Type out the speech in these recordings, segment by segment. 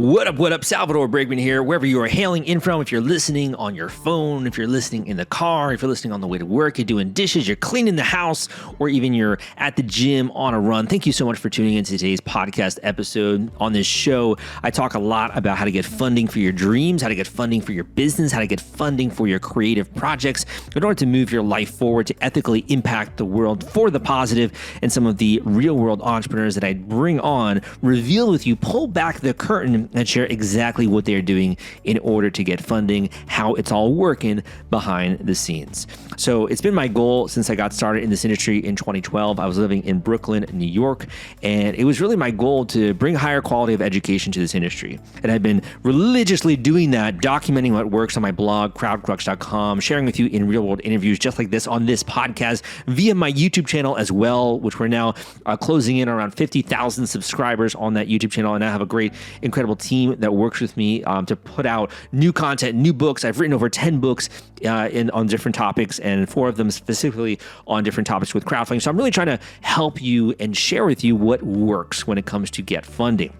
What up? Salvador Briggman here, wherever you are hailing in from. If you're listening on your phone, if you're listening in the car, if you're listening on the way to work, you're doing dishes, you're cleaning the house, or even you're at the gym on a run, thank you so much for tuning into today's podcast episode. On this show, I talk a lot about how to get funding for your dreams, how to get funding for your business, how to get funding for your creative projects in order to move your life forward, to ethically impact the world for the positive. And some of the real world entrepreneurs that I bring on reveal with you, pull back the curtain and share exactly what they're doing in order to get funding, how it's all working behind the scenes. So it's been my goal since I got started in this industry in 2012. I was living in Brooklyn, New York, and it was really my goal to bring higher quality of education to this industry. And I've been religiously doing that, documenting what works on my blog, crowdcrux.com, sharing with you in real world interviews just like this on this podcast, via my YouTube channel as well, which we're now closing in around 50,000 subscribers on that YouTube channel. And I have a great, incredible team that works with me to put out new content, new books. I've written over 10 books on different topics, and 4 of them specifically on different topics with crowdfunding. So I'm really trying to help you and share with you what works when it comes to get funding.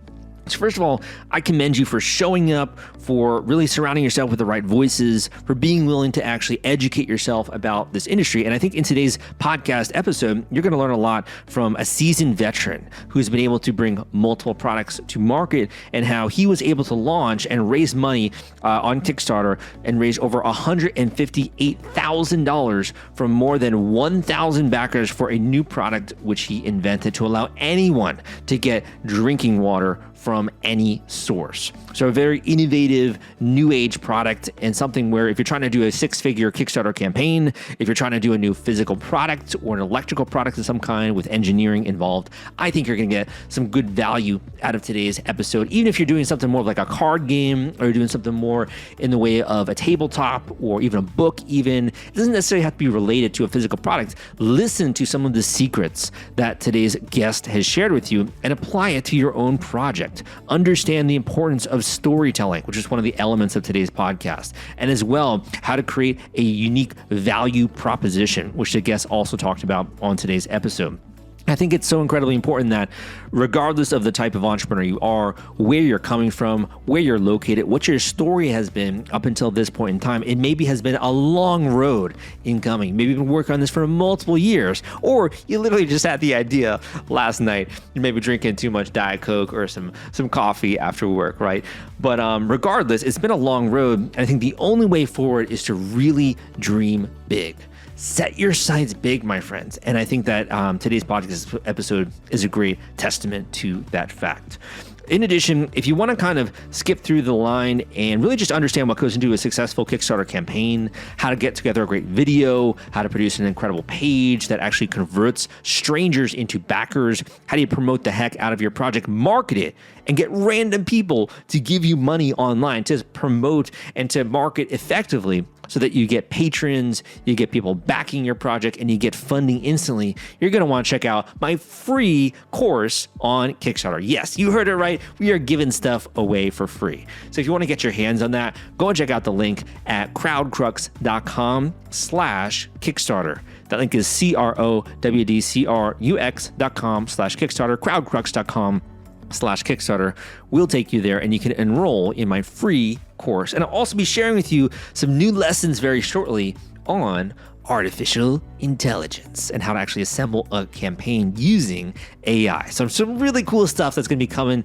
So first of all, I commend you for showing up, for really surrounding yourself with the right voices, for being willing to actually educate yourself about this industry. And I think in today's podcast episode, you're going to learn a lot from a seasoned veteran who's been able to bring multiple products to market, and how he was able to launch and raise money on Kickstarter and raise over $158,000 from more than 1,000 backers for a new product which he invented to allow anyone to get drinking water from any source. So a very innovative, new age product, and something where if you're trying to do a 6-figure Kickstarter campaign, if you're trying to do a new physical product or an electrical product of some kind with engineering involved, I think you're gonna get some good value out of today's episode. Even if you're doing something more like a card game, or you're doing something more in the way of a tabletop or even a book even, it doesn't necessarily have to be related to a physical product. Listen to some of the secrets that today's guest has shared with you and apply it to your own project. Understand the importance of storytelling, which is one of the elements of today's podcast, and as well, how to create a unique value proposition, which the guest also talked about on today's episode. I think it's so incredibly important that regardless of the type of entrepreneur you are, where you're coming from, where you're located, what your story has been up until this point in time, it maybe has been a long road in coming. Maybe you've been working on this for multiple years, or you literally just had the idea last night. You may be drinking too much Diet Coke or some coffee after work, right? But regardless, it's been a long road. And I think the only way forward is to really dream big. Set your sights big, my friends. And I think that today's podcast episode is a great testament to that fact. In addition, if you want to kind of skip through the line and really just understand what goes into a successful Kickstarter campaign, how to get together a great video, how to produce an incredible page that actually converts strangers into backers, how do you promote the heck out of your project, market it, and get random people to give you money online to promote and to market effectively so that you get patrons, you get people backing your project, and you get funding instantly, you're going to want to check out my free course on Kickstarter. Yes, you heard it right. We are giving stuff away for free. So if you want to get your hands on that, go and check out the link at crowdcrux.com/Kickstarter. That link is crowdcrux.com/Kickstarter, crowdcrux.com/Kickstarter. We'll take you there and you can enroll in my free course. And I'll also be sharing with you some new lessons very shortly on artificial intelligence and how to actually assemble a campaign using AI. So some really cool stuff that's going to be coming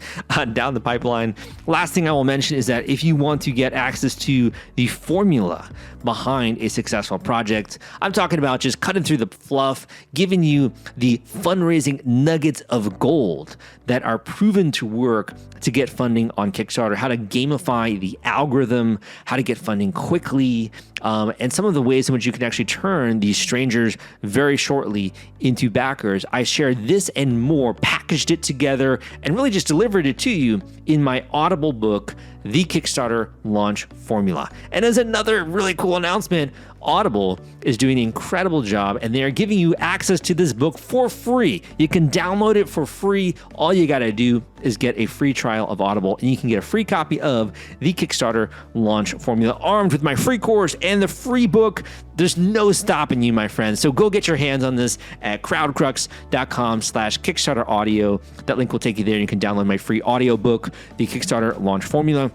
down the pipeline. Last thing I will mention is that if you want to get access to the formula behind a successful project, I'm talking about just cutting through the fluff, giving you the fundraising nuggets of gold that are proven to work to get funding on Kickstarter, how to gamify the algorithm, how to get funding quickly, and some of the ways in which you can actually turn these strangers very shortly into backers. I shared this and more, packaged it together, and really just delivered it to you in my Audible book the Kickstarter launch formula. And as another really cool announcement, Audible is doing an incredible job, and they are giving you access to this book for free. You can download it for free. All you got to do is get a free trial of Audible, and you can get a free copy of the Kickstarter launch formula, armed with my free course and the free book. There's no stopping you, my friends. So go get your hands on this at crowdcrux.com/Kickstarter audio. That link will take you there, and you can download my free audio book, the Kickstarter launch formula.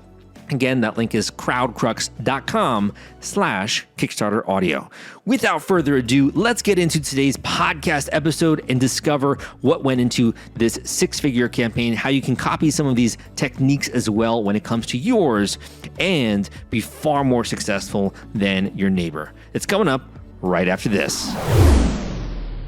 Again, that link is crowdcrux.com/Kickstarter audio. Without further ado, let's get into today's podcast episode and discover what went into this six-figure campaign, how you can copy some of these techniques as well when it comes to yours and be far more successful than your neighbor. It's coming up right after this.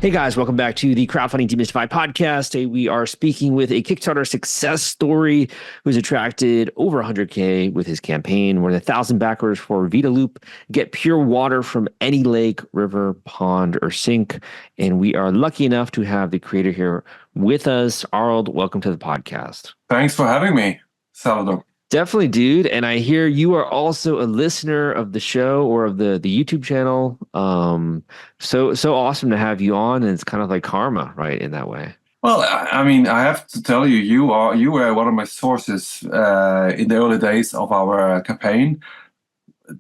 Hey guys, welcome back to the Crowdfunding Demystified podcast. Today we are speaking with a Kickstarter success story who's attracted over 100K with his campaign, more than 1,000 backers for Vitaloop. Get pure water from any lake, river, pond, or sink. And we are lucky enough to have the creator here with us. Arild, welcome to the podcast. Thanks for having me, Salvador. Definitely, dude. And I hear you are also a listener of the show or of the YouTube channel. So awesome to have you on. And it's kind of like karma, right, in that way. Well, I mean, I have to tell you, you were one of my sources in the early days of our campaign,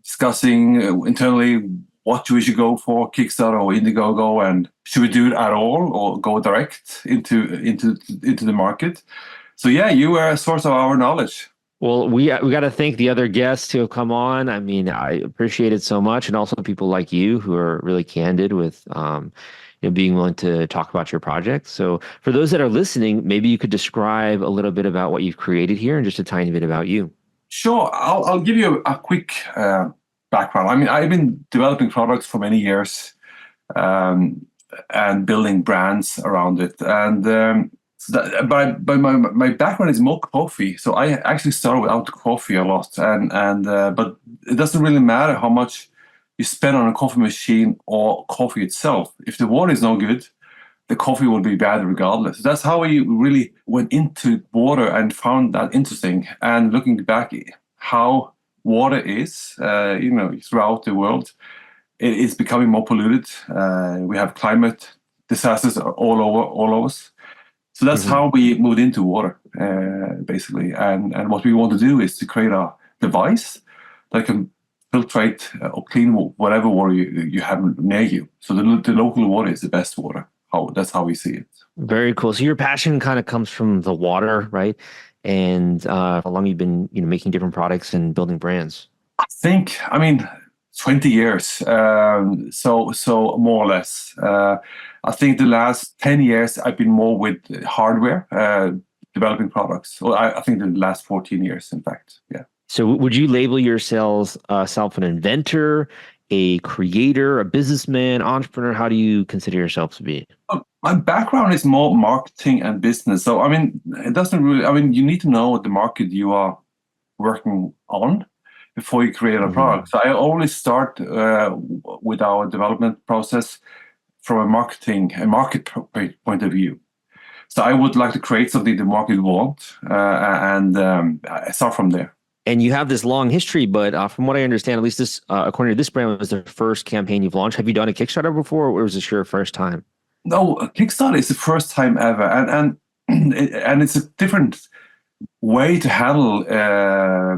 discussing internally what we should go for, Kickstarter or Indiegogo, and should we do it at all or go direct into the market. So yeah, you were a source of our knowledge. Well, we got to thank the other guests who have come on. I mean, I appreciate it so much, and also people like you who are really candid with, being willing to talk about your project. So, for those that are listening, maybe you could describe a little bit about what you've created here, and just a tiny bit about you. Sure, I'll give you a quick background. I mean, I've been developing products for many years, and building brands around it, and. But my background is more coffee, so I actually started without coffee a lot, but it doesn't really matter how much you spend on a coffee machine or coffee itself. If the water is no good, the coffee will be bad regardless. That's how we really went into water and found that interesting. And looking back, how water is, throughout the world, it is becoming more polluted. We have climate disasters all over us. So that's how we moved into water, basically. And what we want to do is to create a device that can filtrate or clean whatever water you have near you. So the local water is the best water. That's how we see it. Very cool. So your passion kind of comes from the water, right? And how long you've been, making different products and building brands? I think, 20 years. So more or less. I think the last 10 years I've been more with hardware, developing products. Well, I think the last 14 years, in fact. Yeah. So would you label yourself an inventor, a creator, a businessman, entrepreneur? How do you consider yourself to be? My background is more marketing and business. So, it doesn't really, you need to know the market you are working on before you create a product. So I always start with our development process from a market point of view. So I would like to create something the market wants, and I start from there. And you have this long history, but from what I understand, at least this, according to this brand, was the first campaign you've launched. Have you done a Kickstarter before, or was this your first time? No, Kickstarter is the first time ever, and it's a different way to handle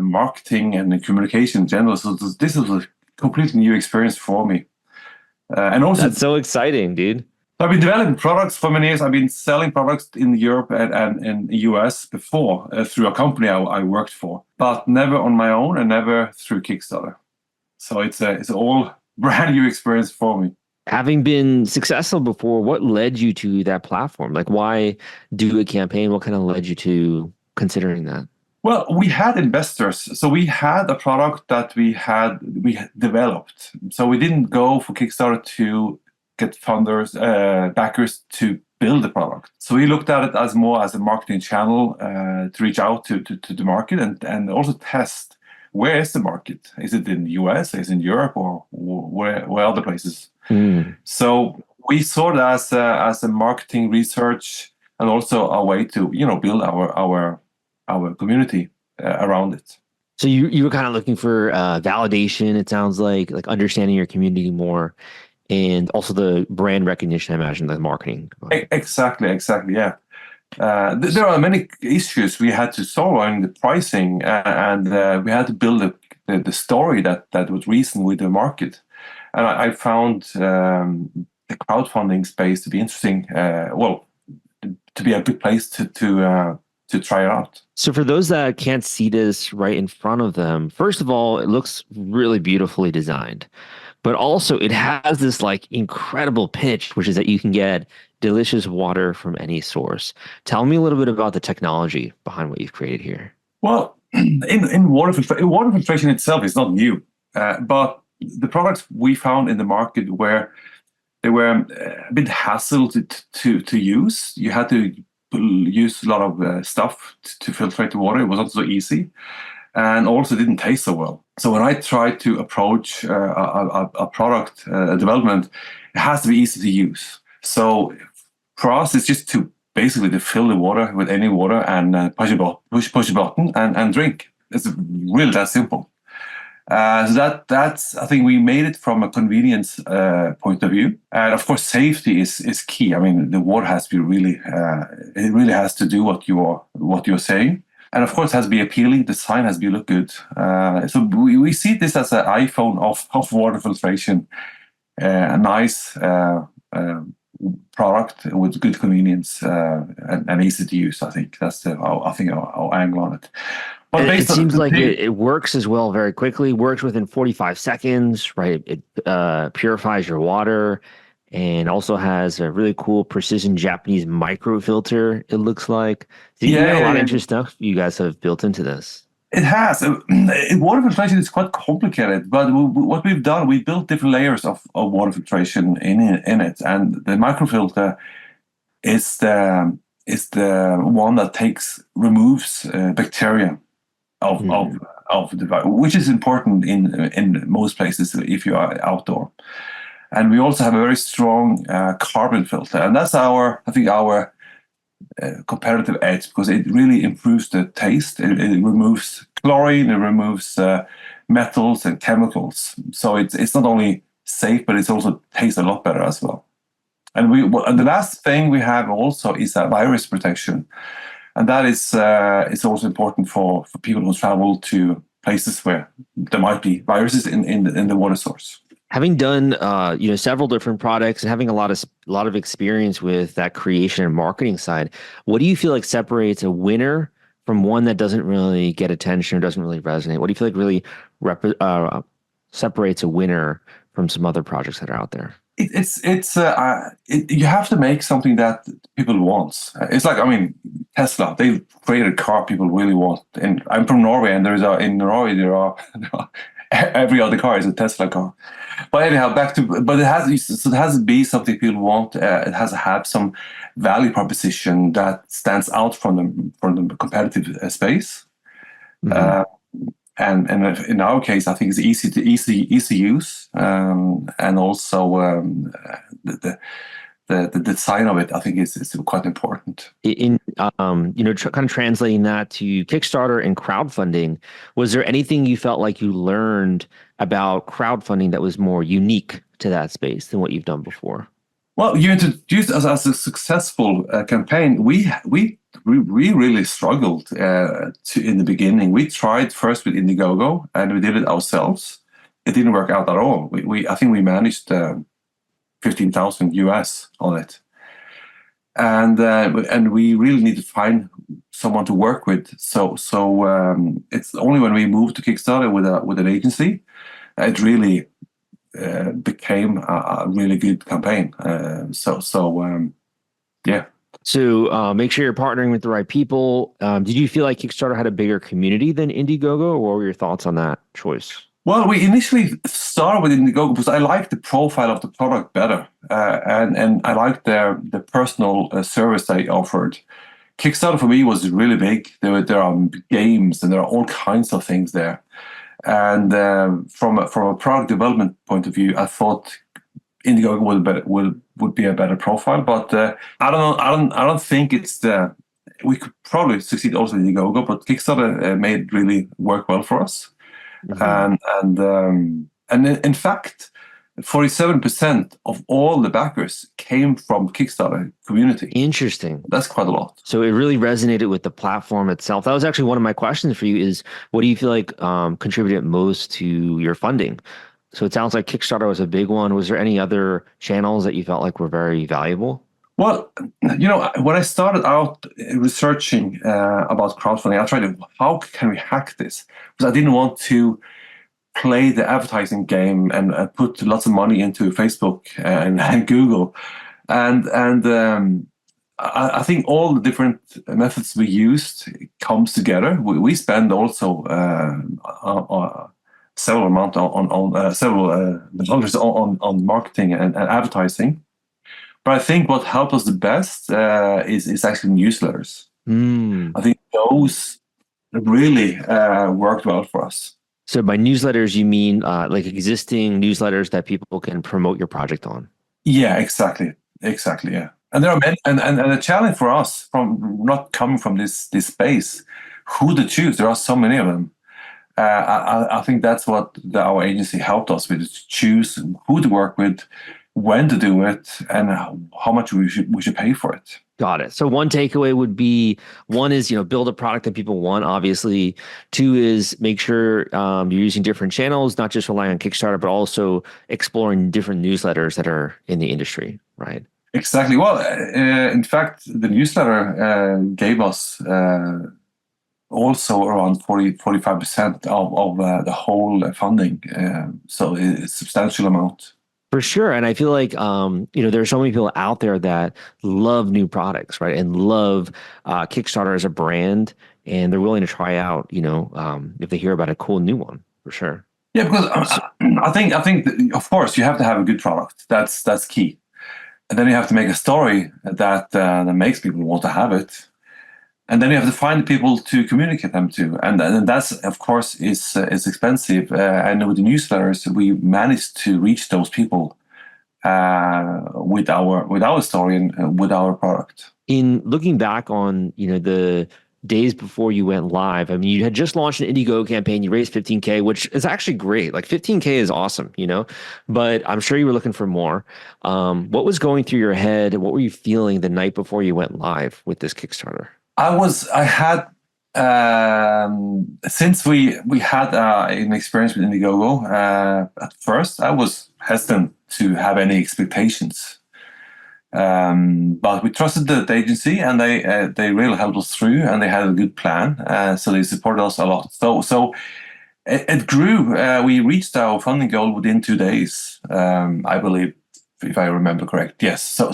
marketing and communication in general. So this is a completely new experience for me. And also, that's so exciting, dude. I've been developing products for many years. I've been selling products in Europe and in the US before through a company I worked for, but never on my own and never through Kickstarter. So it's all brand new experience for me. Having been successful before, what led you to that platform? Like, why do a campaign? What kind of led you to considering that? Well, we had investors. So we had a product that we developed. So we didn't go for Kickstarter to get funders, backers to build the product. So we looked at it as more as a marketing channel to reach out to the market and also test where is the market? Is it in the US? Is it in Europe? Or where other places? So we saw it as a marketing research and also a way to build our community around it. So you were kind of looking for validation, it sounds like understanding your community more, and also the brand recognition, I imagine, the marketing. Exactly. Yeah. There are many issues we had to solve in the pricing, and we had to build the story that would reason with the market. And I found the crowdfunding space to be interesting. To be a good place to try it out. So for those that can't see this right in front of them, first of all, it looks really beautifully designed, but also it has this like incredible pitch, which is that you can get delicious water from any source. Tell me a little bit about the technology behind what you've created here. Well, in water filtration itself is not new, but the products we found in the market they were a bit hassle to use. You had to use a lot of stuff to filtrate the water. It was not so easy, and also didn't taste so well. So when I tried to approach a product development, it has to be easy to use. So for us, it's just to basically to fill the water with any water and push a button and drink. It's really that simple. So that's I think we made it from a convenience point of view, and of course safety is key. I mean, the water has to be really it really has to do what you're saying, and of course it has to be appealing. Design has to look good. So we see this as an iPhone of water filtration, a nice product with good convenience and easy to use. I think that's our angle on it. But it seems like it works as well very quickly, works within 45 seconds, right? It purifies your water and also has a really cool precision Japanese microfilter, it looks like. So you got a lot of interesting stuff you guys have built into this. It has. Water filtration is quite complicated, but what we've done, we built different layers of water filtration in it, and the microfilter is the one that removes bacteria of the, which is important in most places if you are outdoor. And we also have a very strong carbon filter, and that's our competitive edge, because it really improves the taste. It removes chlorine, it removes metals and chemicals. So it's not only safe, but it also tastes a lot better as well. And the last thing we have also is a virus protection. And that is it's also important for people who travel to places where there might be viruses in the water source. Having done several different products and having a lot of experience with that creation and marketing side, what do you feel like separates a winner from one that doesn't really get attention or doesn't really resonate? What do you feel like really separates a winner from some other projects that are out there? You have to make something that people want. It's like, I mean, Tesla, they created a car people really want. And I'm from Norway, and in Norway there are every other car is a Tesla car. But anyhow, but it has to be something people want. It has to have some value proposition that stands out from the competitive space. Mm-hmm. And in our case, I think it's easy use, and also the design of it, I think is quite important. In kind of translating that to Kickstarter and crowdfunding, was there anything you felt like you learned about crowdfunding that was more unique to that space than what you've done before? Well, you introduced us as a successful campaign. We really struggled in the beginning. We tried first with Indiegogo, and we did it ourselves. It didn't work out at all. I think we managed $15,000 US on it, and we really need to find someone to work with. So it's only when we moved to Kickstarter with an agency, it really became a really good campaign. Yeah. So make sure you're partnering with the right people. Did you feel like Kickstarter had a bigger community than Indiegogo, or what were your thoughts on that choice? Well, we initially started with Indiegogo because I liked the profile of the product better, and I liked the personal service they offered. Kickstarter for me was really big. There are games and there are all kinds of things there. And from a product development point of view, I thought Indiegogo would be a better profile. But I don't know. I don't think it's the we could probably succeed also in Indiegogo, but Kickstarter made it really work well for us. And in fact, 47% of all the backers came from Kickstarter community. Interesting. That's quite a lot. So it really resonated with the platform itself. That was actually one of my questions for you is, what do you feel like contributed most to your funding? So it sounds like Kickstarter was a big one. Was there any other channels that you felt like were very valuable? Well, when I started out researching about crowdfunding, I tried how can we hack this? Because I didn't want to play the advertising game and put lots of money into Facebook and Google. And I think all the different methods we used comes together. We spend also several amount on several dollars on marketing and advertising. But I think what helped us the best is actually newsletters. I think those really worked well for us. So by newsletters, you mean like existing newsletters that people can promote your project on? Yeah, exactly, yeah. And there are many, and the challenge for us from not coming from this space, who to choose. There are so many of them. I think that's what our agency helped us with: to choose who to work with, when to do it, and how much we should pay for it. Got it. So one takeaway would be, one is, build a product that people want, obviously. Two is make sure you're using different channels, not just relying on Kickstarter, but also exploring different newsletters that are in the industry, right? Exactly. Well, in fact, the newsletter gave us also around 45% of the whole funding. So it's a substantial amount. For sure. And I feel like, there are so many people out there that love new products, right? And love Kickstarter as a brand, and they're willing to try out, if they hear about a cool new one, for sure. Yeah, because I think that, of course, you have to have a good product. That's key. And then you have to make a story that makes people want to have it. And then you have to find people to communicate them to, and that's, of course, is expensive. And with the newsletters, we managed to reach those people with our story and with our product. In looking back on the days before you went live, I mean, you had just launched an Indiegogo campaign. You raised $15K, which is actually great. Like $15K is awesome, But I'm sure you were looking for more. What was going through your head? What were you feeling the night before you went live with this Kickstarter? I had since we had an experience with Indiegogo, at first I was hesitant to have any expectations, but we trusted the agency, and they really helped us through, and they had a good plan, so they supported us a lot. So it grew. We reached our funding goal within 2 days, I believe, if I remember correct. Yes. So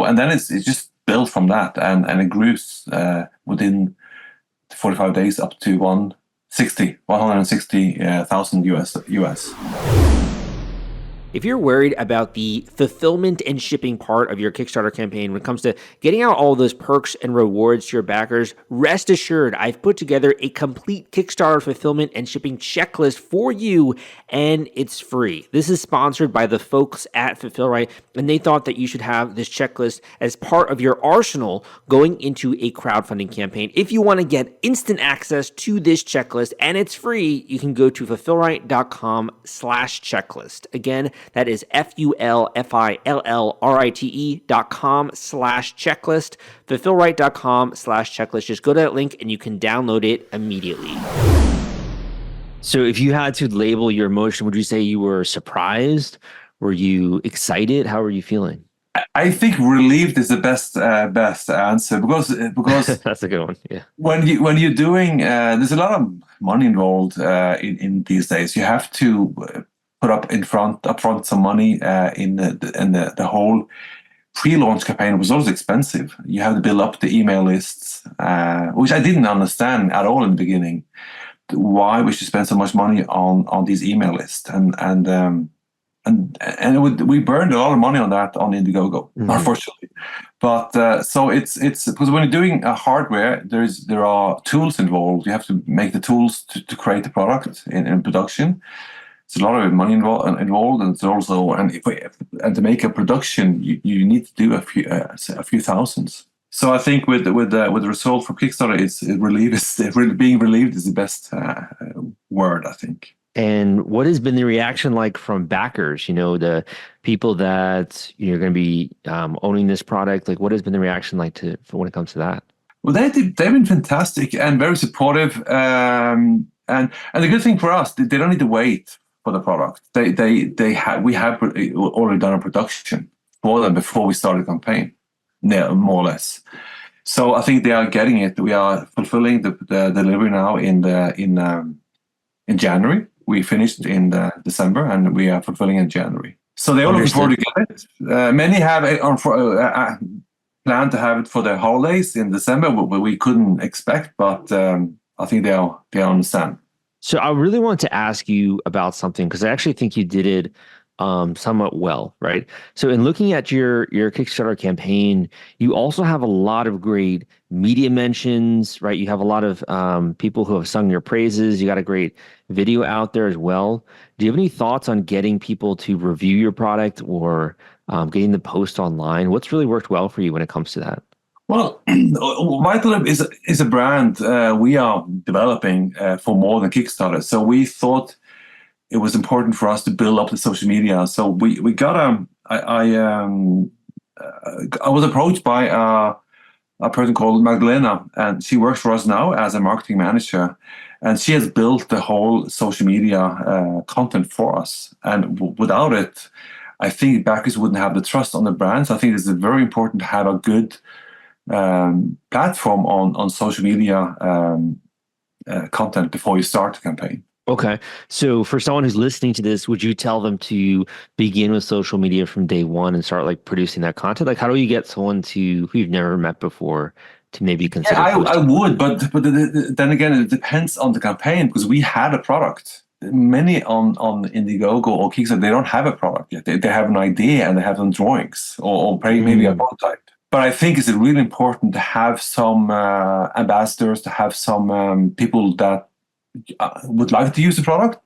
and then it's just built from that, and it grew within 45 days up to 160,000 US. If you're worried about the fulfillment and shipping part of your Kickstarter campaign when it comes to getting out all those perks and rewards to your backers, rest assured I've put together a complete Kickstarter fulfillment and shipping checklist for you, and it's free. This is sponsored by the folks at Fulfillrite, and they thought that you should have this checklist as part of your arsenal going into a crowdfunding campaign. If you want to get instant access to this checklist, and it's free, you can go to fulfillrite.com/checklist. Again, that is fulfillrite.com/checklist, fulfillrite.com/checklist. Just go to that link and you can download it immediately. So if you had to label your emotion, would you say you were surprised? Were you excited? How were you feeling? I think relieved is the best answer, because that's a good one. Yeah. When you're doing, there's a lot of money involved in these days. You have to put upfront some money in the whole pre-launch campaign was always expensive. You have to build up the email lists, which I didn't understand at all in the beginning. Why we should spend so much money on these email lists, and we burned a lot of money on that on Indiegogo, unfortunately. But so it's because when you're doing a hardware, there are tools involved. You have to make the tools to create the product in production. There's a lot of money involved, and it's also, and to make a production, you need to do a few thousands. So I think with the result from Kickstarter, being relieved is the best word, I think. And what has been the reaction like from backers? The people that you're going to be owning this product. Like, what has been the reaction like when it comes to that? Well, they've been fantastic and very supportive. And the good thing for us, they don't need to wait for the product. We have already done a production for them before we started the campaign, more or less. So I think they are getting it. We are fulfilling the delivery now in January. We finished in December, and we are fulfilling in January. So they are looking forward to get it. Many have it planned to have it for the holidays in December, but we couldn't expect. But I think they understand. So I really want to ask you about something, because I actually think you did it somewhat well, right? So in looking at your Kickstarter campaign, you also have a lot of great media mentions, right? You have a lot of people who have sung your praises. You got a great video out there as well. Do you have any thoughts on getting people to review your product or getting the post online? What's really worked well for you when it comes to that? Well, Vitaloop is a brand we are developing for more than Kickstarter. So we thought it was important for us to build up the social media. So we got I was approached by a person called Magdalena, and she works for us now as a marketing manager, and she has built the whole social media content for us. And without it, I think backers wouldn't have the trust on the brands. I think it's very important to have a good platform on social media content before you start the campaign. Okay. So for someone who's listening to this, would you tell them to begin with social media from day one and start like producing that content? Like, how do you get someone who you've never met before to maybe consider? Yeah, I would, but then again, it depends on the campaign, because we had a product. Many on Indiegogo or Kickstarter, they don't have a product yet. They have an idea and they have some drawings or maybe a prototype. But I think it's really important to have some ambassadors, to have some people that would like to use the product,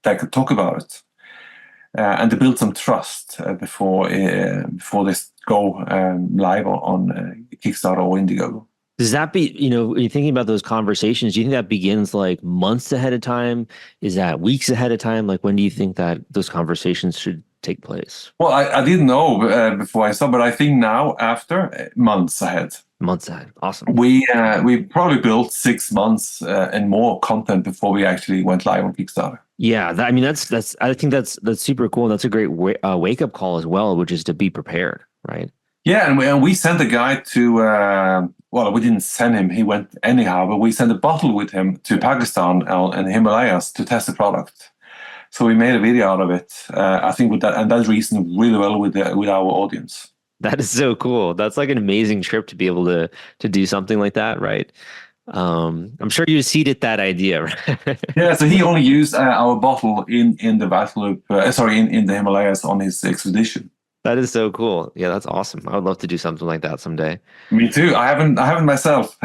that could talk about it, and to build some trust before they go live on Kickstarter or Indiegogo. Does that be, when you're thinking about those conversations, do you think that begins like months ahead of time? Is that weeks ahead of time? Like, when do you think that those conversations should take place? Well, I didn't know before I saw, but I think now after months ahead. Months ahead. Awesome. We probably built 6 months and more content before we actually went live on Kickstarter. Yeah, I think that's super cool. That's a great wake up call as well, which is to be prepared, right? Yeah, and we sent a guy to, well, we didn't send him, he went anyhow, but we sent a bottle with him to Pakistan and the Himalayas to test the product. So we made a video out of it, I think, with that, and that's reasoned really well with our audience. That is so cool. That's like an amazing trip to be able to do something like that, right? I'm sure you seeded that idea, right? Yeah, so he only used our bottle in the Vitaloop, in the Himalayas on his expedition. That is so cool. Yeah, that's awesome. I would love to do something like that someday. Me too. I haven't myself.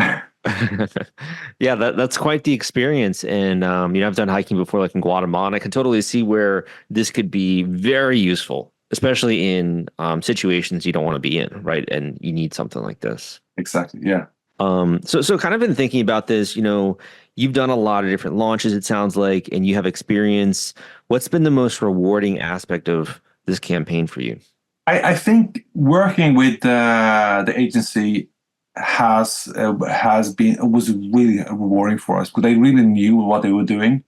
Yeah, that's quite the experience. And I've done hiking before, like in Guatemala, and I can totally see where this could be very useful, especially in situations you don't want to be in, right? And you need something like this. Exactly. Yeah. So kind of been thinking about this, you've done a lot of different launches, it sounds like, and you have experience. What's been the most rewarding aspect of this campaign for you? I think working with the agency was really rewarding for us, because they really knew what they were doing.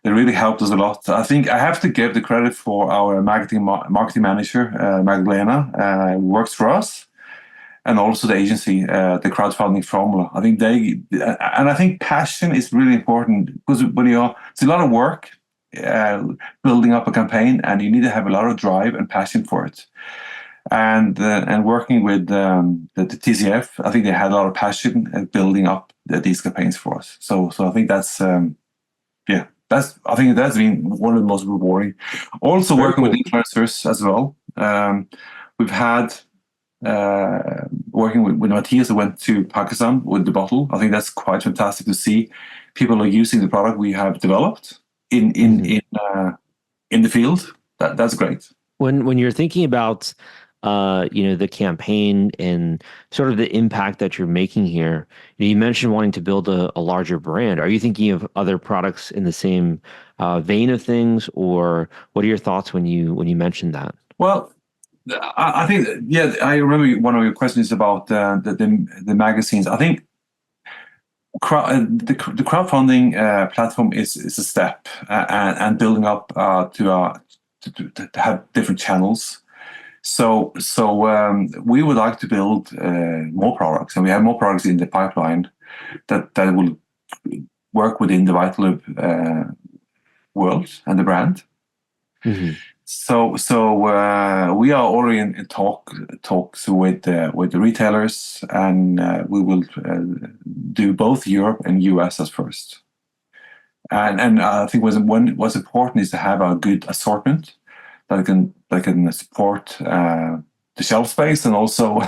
They really helped us a lot. I think I have to give the credit for our marketing manager, Magdalena, who works for us, and also the agency, the crowdfunding formula. I think I think passion is really important, because it's a lot of work building up a campaign, and you need to have a lot of drive and passion for it. And working with the TCF, I think they had a lot of passion at building up these campaigns for us. So I think that's I think that's been one of the most rewarding. Also, working with influencers as well. We've had working with Matthias, who went to Pakistan with the bottle. I think that's quite fantastic to see people are using the product we have developed in the field. That's great. When you're thinking about the campaign and sort of the impact that you're making here. You mentioned wanting to build a larger brand. Are you thinking of other products in the same vein of things, or what are your thoughts when you mentioned that? Well, I think, yeah, I remember one of your questions about the magazines. I think the crowdfunding platform is a step, and building up to have different channels. So we would like to build more products, and we have more products in the pipeline that will work within the Vitaloop world and the brand. Mm-hmm. So we are already in talks with the retailers, and we will do both Europe and US as first. And I think what's important is to have a good assortment that can support the shelf space, and also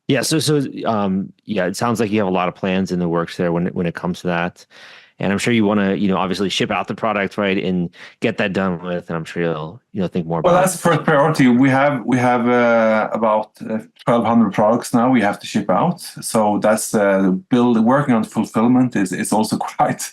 Yeah, yeah, it sounds like you have a lot of plans in the works there when it comes to that. And I'm sure you want to, obviously ship out the product, right, and get that done with. And I'm sure you'll think more well, about that's the first priority. We have about 1,200 products now we have to ship out. So that's working on fulfillment is also quite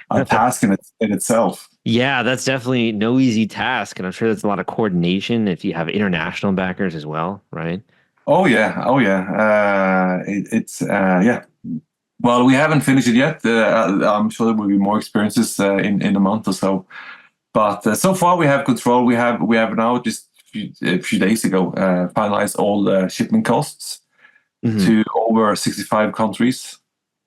a task in itself. Yeah, that's definitely no easy task, and I'm sure that's a lot of coordination if you have international backers as well, right? Oh yeah. It's yeah. Well, we haven't finished it yet. I'm sure there will be more experiences in a month or so. But so far we have control. We have now just a few days ago finalized all the shipment costs to over 65 countries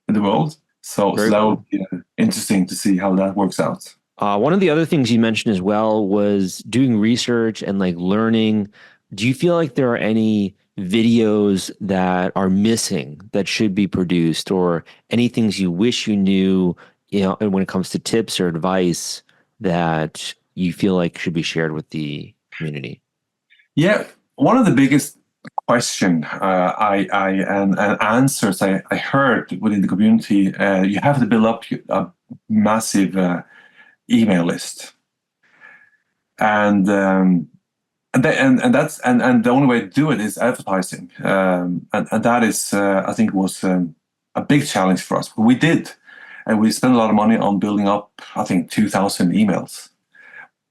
in the world. So that will be interesting to see how that works out. One of the other things you mentioned as well was doing research and like learning. Do you feel like there are any videos that are missing that should be produced, or any things you wish you knew, when it comes to tips or advice that you feel like should be shared with the community? Yeah, one of the biggest question and answers I heard within the community, you have to build up a massive email list, and that's the only way to do it is advertising, and that is I think was a big challenge for us. We did, and we spent a lot of money on building up I think 2,000 emails,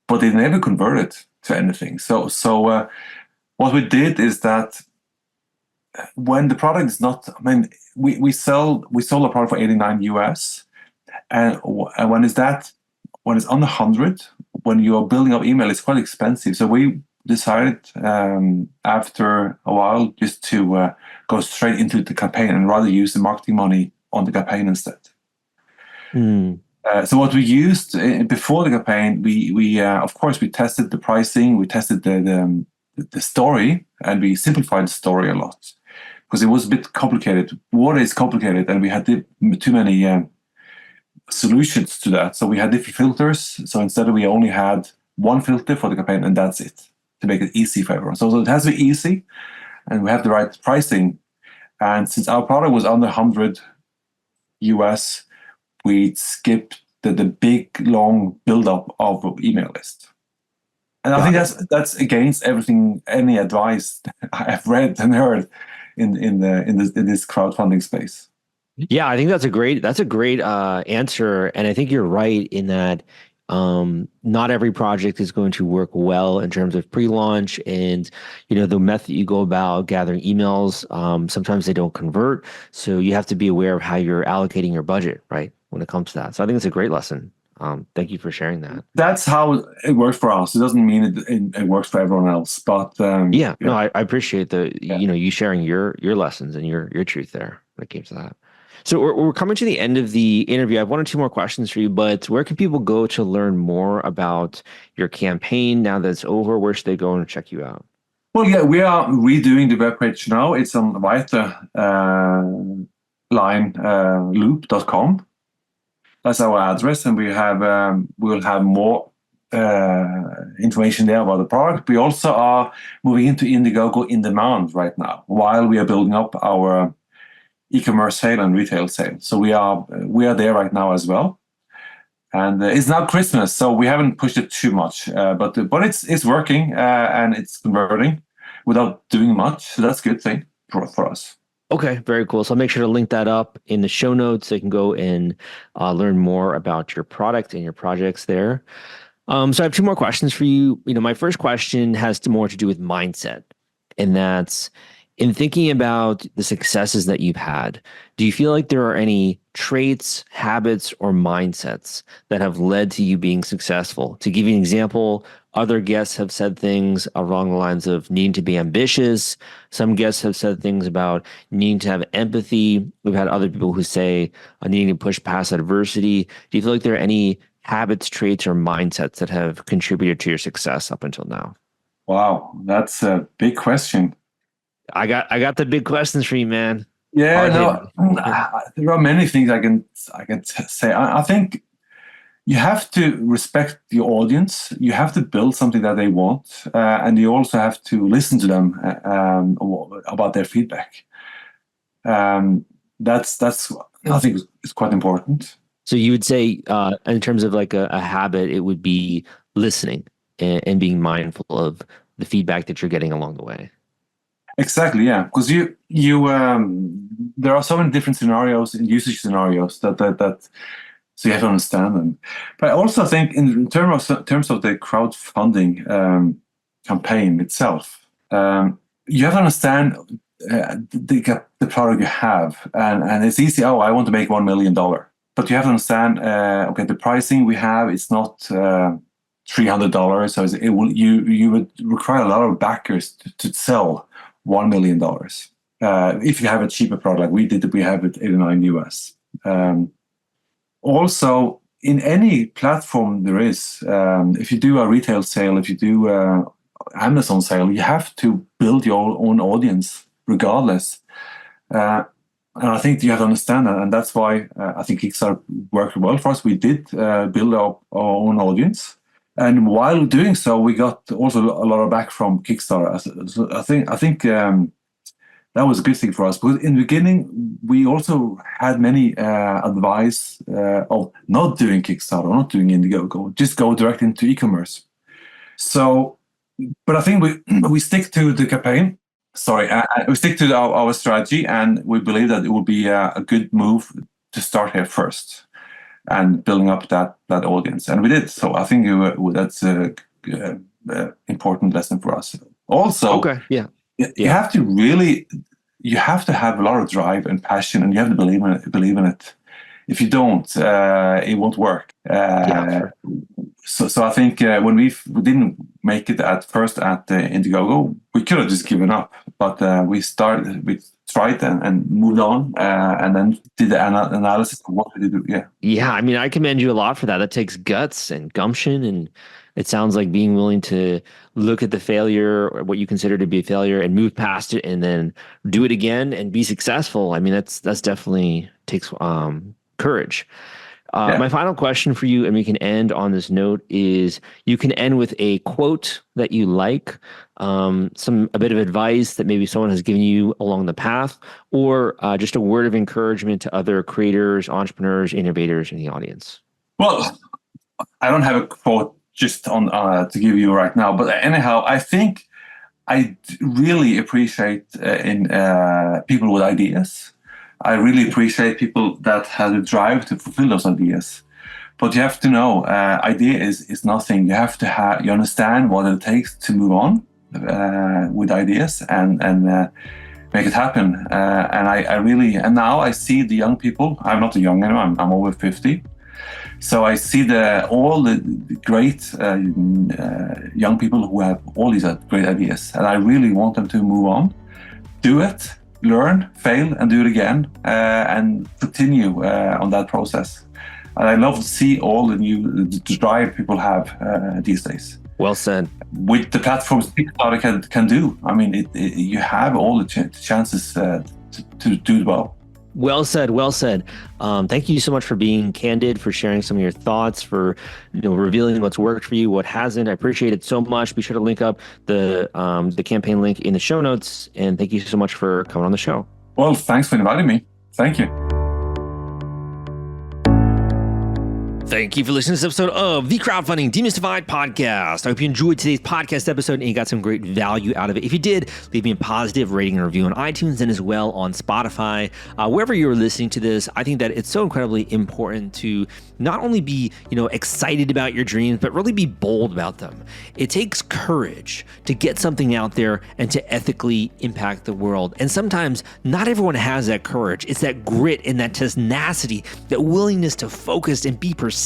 but they never converted to anything. So what we did is that when the product is not, I mean, we sold a product for 89 US, and when it's under 100, when you're building up email, it's quite expensive. So we decided after a while just to go straight into the campaign and rather use the marketing money on the campaign instead. So what we used before the campaign, we of course we tested the pricing, we tested the story, and we simplified the story a lot because it was a bit complicated. Water is complicated, and we had too many solutions to that. So we had different filters. So instead we only had one filter for the campaign, and that's it, to make it easy for everyone. So it has to be easy, and we have the right pricing. And since our product was under 100 US, we skipped the big long build-up of email list. And I think that's against everything, any advice I've read and heard in this crowdfunding space. Yeah, I think that's a great answer, and I think you're right in that not every project is going to work well in terms of pre-launch, and the method you go about gathering emails. Sometimes they don't convert, so you have to be aware of how you're allocating your budget, right, when it comes to that. So I think it's a great lesson. Thank you for sharing that. That's how it works for us. It doesn't mean it works for everyone else, but no, I appreciate you sharing your lessons and your truth there when it came to that. So we're coming to the end of the interview. I have one or two more questions for you, but where can people go to learn more about your campaign now that it's over? Where should they go and check you out? Well, yeah, we are redoing the webpage now. It's on vitaloop.com. That's our address, and we'll have more information there about the product. We also are moving into Indiegogo in demand right now, while we are building up our e-commerce sale and retail sale. So we are there right now as well. And it's now Christmas, so we haven't pushed it too much, but it's working and it's converting without doing much. So that's a good thing for us. Okay, very cool. So I'll make sure to link that up in the show notes so you can go and learn more about your product and your projects there. So I have two more questions for you. My first question has more to do with mindset, and that's in thinking about the successes that you've had. Do you feel like there are any traits, habits, or mindsets that have led to you being successful? To give you an example, other guests have said things along the lines of needing to be ambitious. Some guests have said things about needing to have empathy. We've had other people who say needing to push past adversity. Do you feel like there are any habits, traits, or mindsets that have contributed to your success up until now? Wow, that's a big question. I got the big questions for you, man. Yeah, there are many things I can say. I think you have to respect the audience. You have to build something that they want, and you also have to listen to them about their feedback. That's I think is quite important. So you would say, in terms of like a habit, it would be listening and being mindful of the feedback that you're getting along the way. Exactly, yeah, because there are so many different scenarios and usage scenarios that so you have to understand them. But I also think in terms of the crowdfunding campaign itself, you have to understand the product you have, and it's easy. Oh, I want to make $1 million, but you have to understand. Okay, the pricing we have is not $300, so you would require a lot of backers to sell $1 million. If you have a cheaper product like we did, we have it $89 US. Also, in any platform there is, if you do a retail sale, if you do Amazon sale, you have to build your own audience regardless. And I think you have to understand that, and that's why I think Kickstarter worked well for us. We did build our own audience. And while doing so, we got also a lot of back from Kickstarter. So I think that was a good thing for us, because in the beginning we also had many advice of not doing Kickstarter, not doing Indiegogo, just go direct into e-commerce. So, but I think we stick to the campaign. We stick to our strategy, and we believe that it will be a good move to start here first and building up that audience, and we did. So I think that's a important lesson for us. Also, okay, yeah. You have to have a lot of drive and passion, and you have to believe in it. If you don't, it won't work. Sure. So I think when we didn't make it at first at Indiegogo, we could have just given up. But we tried and moved on, and then did the analysis of what we did. Yeah. I mean, I commend you a lot for that. That takes guts and gumption, and it sounds like being willing to look at the failure, or what you consider to be a failure, and move past it, and then do it again and be successful. I mean, that's definitely takes courage. My final question for you, and we can end on this note, is you can end with a quote that you like, a bit of advice that maybe someone has given you along the path, or just a word of encouragement to other creators, entrepreneurs, innovators in the audience. Well, I don't have a quote just on to give you right now, but anyhow, I think I really appreciate in people with ideas. I really appreciate people that have the drive to fulfill those ideas. But you have to know, idea is nothing. You have to you understand what it takes to move on with ideas and make it happen. And now I see the young people. I'm not a young anymore. I'm over 50. So I see all the great young people who have all these great ideas, and I really want them to move on, do it, learn, fail, and do it again, and continue on that process. And I love to see all the drive people have these days. Well said. With the platforms Kickstarter can do, I mean, you have all the chances to do it well. Well said. Well said. Thank you so much for being candid, for sharing some of your thoughts, for revealing what's worked for you, what hasn't. I appreciate it so much. Be sure to link up the campaign link in the show notes. And thank you so much for coming on the show. Well, thanks for inviting me. Thank you. Thank you for listening to this episode of the Crowdfunding Demystified podcast. I hope you enjoyed today's podcast episode and you got some great value out of it. If you did, leave me a positive rating and review on iTunes and as well on Spotify. Wherever you're listening to this, I think that it's so incredibly important to not only be, excited about your dreams, but really be bold about them. It takes courage to get something out there and to ethically impact the world. And sometimes not everyone has that courage. It's that grit and that tenacity, that willingness to focus and be persistent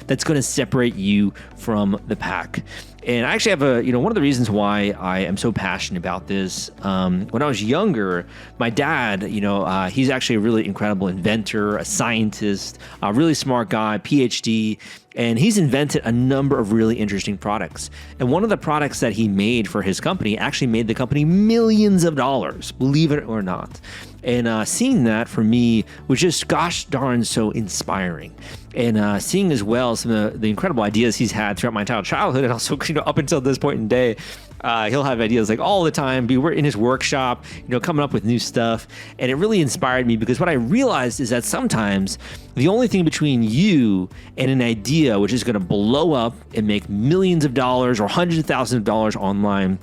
that's going to separate you from the pack. And I actually have one of the reasons why I am so passionate about this. When I was younger, my dad, he's actually a really incredible inventor, a scientist, a really smart guy, PhD, and he's invented a number of really interesting products. And one of the products that he made for his company actually made the company millions of dollars, believe it or not. And seeing that for me was just gosh darn so inspiring. And seeing as well some of the incredible ideas he's had throughout my entire childhood and also up until this point in day. He'll have ideas like all the time. We're in his workshop, coming up with new stuff. And it really inspired me because what I realized is that sometimes the only thing between you and an idea which is going to blow up and make millions of dollars or hundreds of thousands of dollars online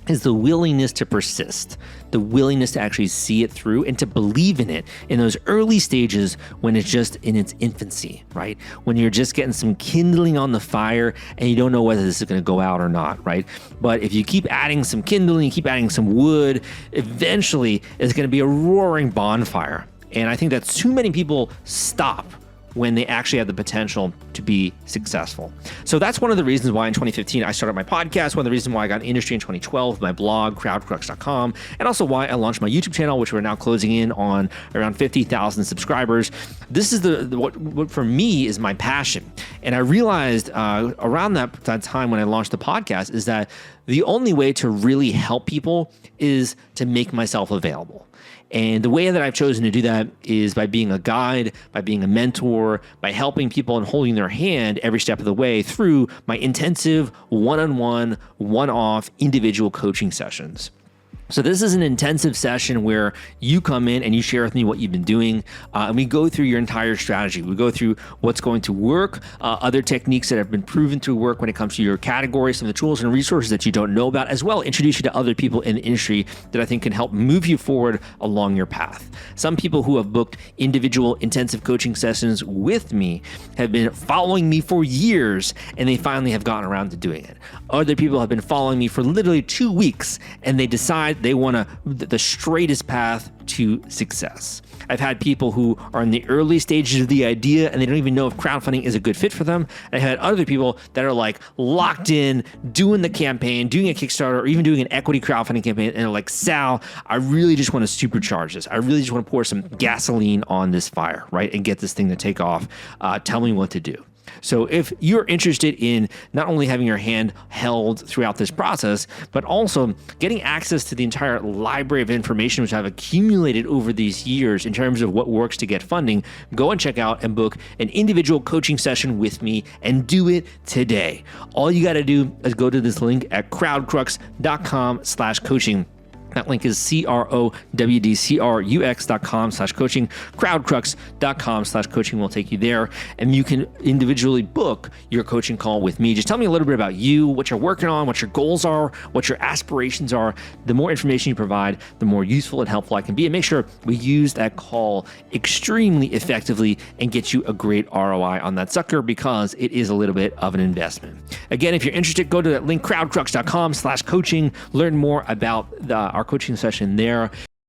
is the willingness to persist, the willingness to actually see it through and to believe in it in those early stages when it's just in its infancy, right? When you're just getting some kindling on the fire and you don't know whether this is going to go out or not, right? But if you keep adding some kindling, keep adding some wood, eventually it's going to be a roaring bonfire. And I think that too many people stop when they actually have the potential to be successful. So that's one of the reasons why in 2015 I started my podcast, one of the reasons why I got in industry in 2012, my blog, crowdcrux.com, and also why I launched my YouTube channel, which we're now closing in on around 50,000 subscribers. This is what for me is my passion. And I realized around that time when I launched the podcast is that the only way to really help people is to make myself available. And the way that I've chosen to do that is by being a guide, by being a mentor, by helping people and holding their hand every step of the way through my intensive one-on-one, one-off individual coaching sessions. So this is an intensive session where you come in and you share with me what you've been doing, and we go through your entire strategy. We go through what's going to work, other techniques that have been proven to work when it comes to your categories, some of the tools and resources that you don't know about, as well introduce you to other people in the industry that I think can help move you forward along your path. Some people who have booked individual intensive coaching sessions with me have been following me for years, and they finally have gotten around to doing it. Other people have been following me for literally 2 weeks, and they decide they want the straightest path to success. I've had people who are in the early stages of the idea and they don't even know if crowdfunding is a good fit for them. I've had other people that are like locked in, doing the campaign, doing a Kickstarter, or even doing an equity crowdfunding campaign, and they're like, Sal, I really just want to supercharge this. I really just want to pour some gasoline on this fire, right? And get this thing to take off. Tell me what to do. So if you're interested in not only having your hand held throughout this process, but also getting access to the entire library of information which I've accumulated over these years in terms of what works to get funding, go and check out and book an individual coaching session with me and do it today. All you got to do is go to this link at crowdcrux.com/coaching. That link is crowdcrux.com/coaching. Crowdcrux.com/coaching will take you there, and you can individually book your coaching call with me. Just tell me a little bit about you, what you're working on, what your goals are, what your aspirations are. The more information you provide, the more useful and helpful I can be. And make sure we use that call extremely effectively and get you a great ROI on that sucker, because it is a little bit of an investment. Again, if you're interested, go to that link, crowdcrux.com/coaching. Learn more about our coaching session there.